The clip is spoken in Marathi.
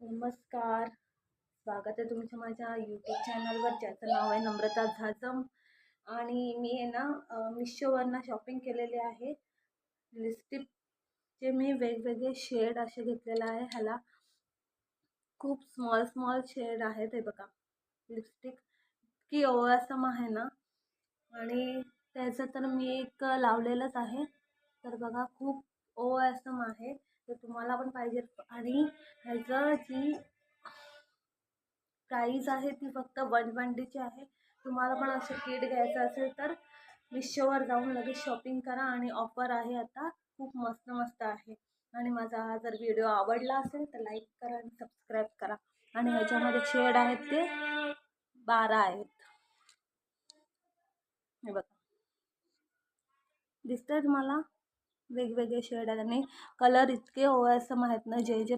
नमस्कार. स्वागत आहे तुमच्या माझ्या यूट्यूब चॅनलवर, ज्याचं नाव आहे नम्रता झाजम. आणि मी आहे ना मिशोवरनं शॉपिंग केलेली आहे. लिपस्टिकचे मी वेगवेगळे शेड असे घेतलेले आहे. ह्याला खूप स्मॉल स्मॉल शेड आहेत. हे बघा, लिपस्टिक की ओवासम आहे ना. आणि त्याचं तर मी एक लावलेलंच आहे. तर बघा, खूप ओवासम आहे. तर तुम्हाला पण पाहिजे. आणि ह्याचं जी प्राईस आहे ती फक्त 120ची आहे. तुम्हाला पण असं किट घ्यायचं असेल तर मिशोवर जाऊन लगेच शॉपिंग करा. आणि ऑफर आहे आता, खूप मस्त मस्त आहे. आणि माझा हा जर व्हिडिओ आवडला असेल तर लाईक करा आणि सबस्क्राईब करा. आणि ह्याच्यामध्ये शेड आहेत ते 12 आहेत. हे बघा, दिसतंय तुम्हाला? वेगवेगळे शेड आहेत आणि कलर इतके ओएसएम आहेत ना. जे जे